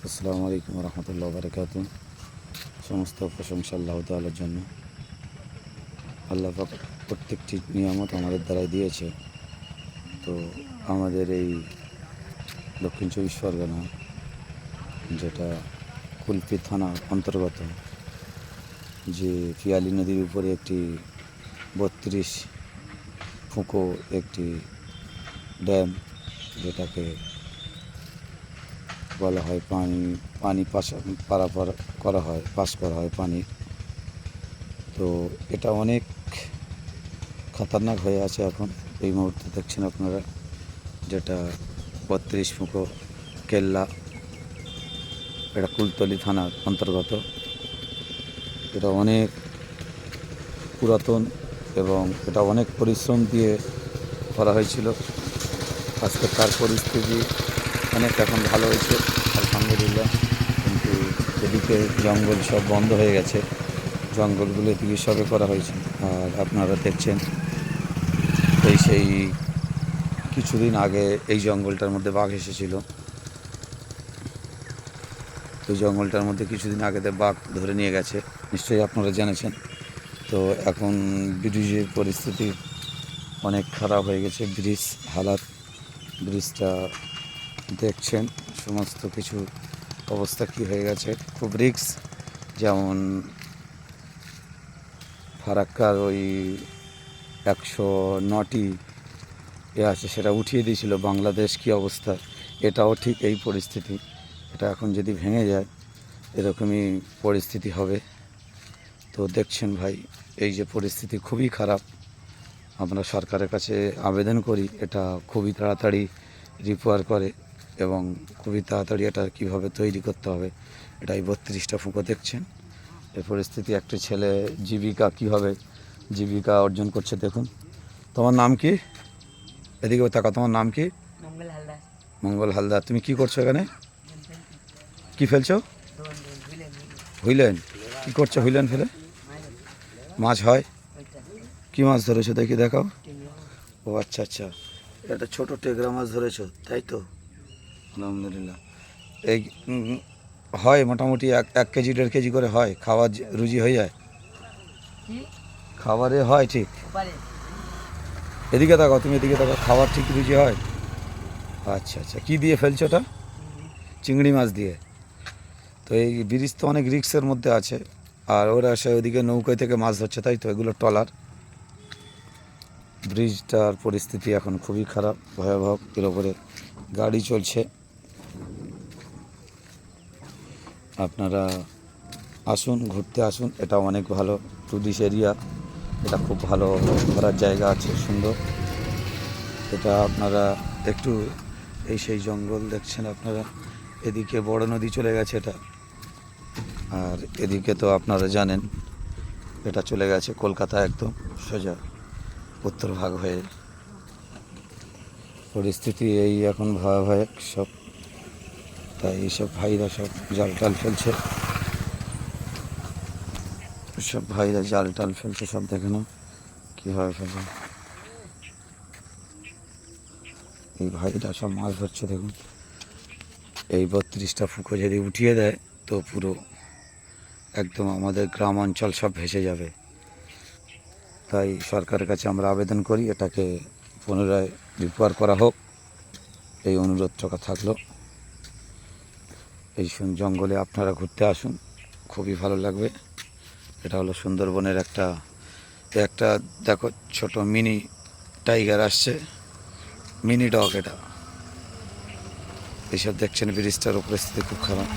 আসসালামু আলাইকুম রহমতুল্লাহ বারকাতু। সমস্ত প্রশংসা আল্লাহ তাআলার জন্য। আল্লাহ পাক প্রত্যেকটি নিয়ামত আমাদের দ্বারাই দিয়েছে। তো আমাদের এই দক্ষিণ চব্বিশ পরগনা, যেটা কুলপি থানার অন্তর্গত, যে পিয়ালি নদীর উপরে একটি 32 ফুঁকো একটি ড্যাম, যেটাকে বলা হয় পানি পারাপার করা হয়, পাস করা হয় পানি। তো এটা অনেক খতরনাক হয়ে আছে এখন এই মুহূর্তে। দেখছেন আপনারা, যেটা 32 ফুঁকো কেল্লা, এটা কুলতলি থানার অন্তর্গত। এটা অনেক পুরাতন এবং এটা অনেক পরিশ্রম দিয়ে করা হয়েছিল। আজকে তার পরিস্থিতি অনেক এখন ভালো হয়েছে আলহামদুলিল্লাহ। কিন্তু এদিকে জঙ্গল সব বন্ধ হয়ে গেছে, জঙ্গলগুলো এদিকে সবে করা হয়েছে। আর আপনারা দেখছেন সেই কিছুদিন আগে এই জঙ্গলটার মধ্যে বাঘ এসেছিল। ওই জঙ্গলটার মধ্যে কিছুদিন আগে বাঘ ধরে নিয়ে গেছে, নিশ্চয়ই আপনারা জেনেছেন। তো এখন ব্রিজের পরিস্থিতি অনেক খারাপ হয়ে গেছে, ব্রিজটা দেখছেন সমস্ত কিছু অবস্থা কি হয়ে গেছে, খুব রিস্ক। যেমন ফারাক্কার ওই 109টি আছে, সেটা উঠিয়ে দিয়েছিল বাংলাদেশ, কি অবস্থা। এটাও ঠিক এই পরিস্থিতি। এটা এখন যদি ভেঙে যায় এরকমই পরিস্থিতি হবে। তো দেখছেন ভাই, এই যে পরিস্থিতি খুবই খারাপ। আমরা সরকারের কাছে আবেদন করি এটা খুবই তাড়াতাড়ি রিপেয়ার করে এবং খুবই তাড়াতাড়ি এটা কীভাবে তৈরি করতে হবে। এটা এই 32টা ফুঁকো দেখছেন এই পরিস্থিতি। একটা ছেলে কীভাবে জীবিকা অর্জন করছে দেখুন। তোমার নাম কি? এদিকে তাকা, তোমার নাম কি? মঙ্গল হালদার। তুমি কি করছো এখানে? কি ফেলছো? হুইলেন। কি করছো হুইলেন ফেলে? মাছ হয়? কি মাছ ধরেছো দেখি, দেখাও। ও আচ্ছা আচ্ছা, এটা ছোট টেগরা মাছ ধরেছো, তাই তো? আলহামদুলিল্লাহ। এই হয় মোটামুটি 1 কেজি 1.5 কেজি করে হয়, খাওয়ার রুজি হয়ে যায়, খাবারে হয় ঠিক। এদিকে দেখো, তুমি এদিকে দেখো, খাবার ঠিক রুজি হয়। আচ্ছা আচ্ছা, কী দিয়ে ফেলছো ওটা? চিংড়ি মাছ দিয়ে। তো এই ব্রিজ তো অনেক রিস্কের মধ্যে আছে, আর ওরা সে ওইদিকে নৌকায় থেকে মাছ ধরছে, তাই তো? এগুলো ট্রলার। ব্রিজটার পরিস্থিতি এখন খুবই খারাপ, ভয়াবহ। এর ওপরে গাড়ি চলছে। আপনারা আসুন, ঘুরতে আসুন, এটা অনেক ভালো টুরিস্ট এরিয়া। এটা খুব ভালো ঘোরার জায়গা আছে, সুন্দর। এটা আপনারা একটু সেই জঙ্গল দেখছেন আপনারা, এদিকে বড় নদী চলে গেছে এটা, আর এদিকে তো আপনারা জানেন এটা চলে গেছে কলকাতা, একদম সোজা উত্তর ভাগ হয়ে। পরিস্থিতি এই এখন ভয়াবহ সব। তাই এইসব ভাইরা সব জাল টাল ফেলছে, সব ভাইরা জাল টাল ফেলছে, সব দেখে না কীভাবে ফেলছে। এই ভাইরা সব মাছ ধরছে দেখুন। এই 32টা ফুঁকো যদি উঠিয়ে দেয় তো পুরো একদম আমাদের গ্রাম অঞ্চল সব ভেসে যাবে। তাই সরকারের কাছে আমরা আবেদন করি এটাকে পুনরায় রিপেয়ার করা হোক, এই অনুরোধটা থাকলো। এই জঙ্গলে আপনারা ঘুরতে আসুন, খুবই ভালো লাগবে। এটা হলো সুন্দরবনের একটা দেখো ছোট মিনি টাইগার আসছে, মিনি ডগ। এটা এইসব দেখছেন, ব্রিজটার পরিস্থিতি খুব খারাপ।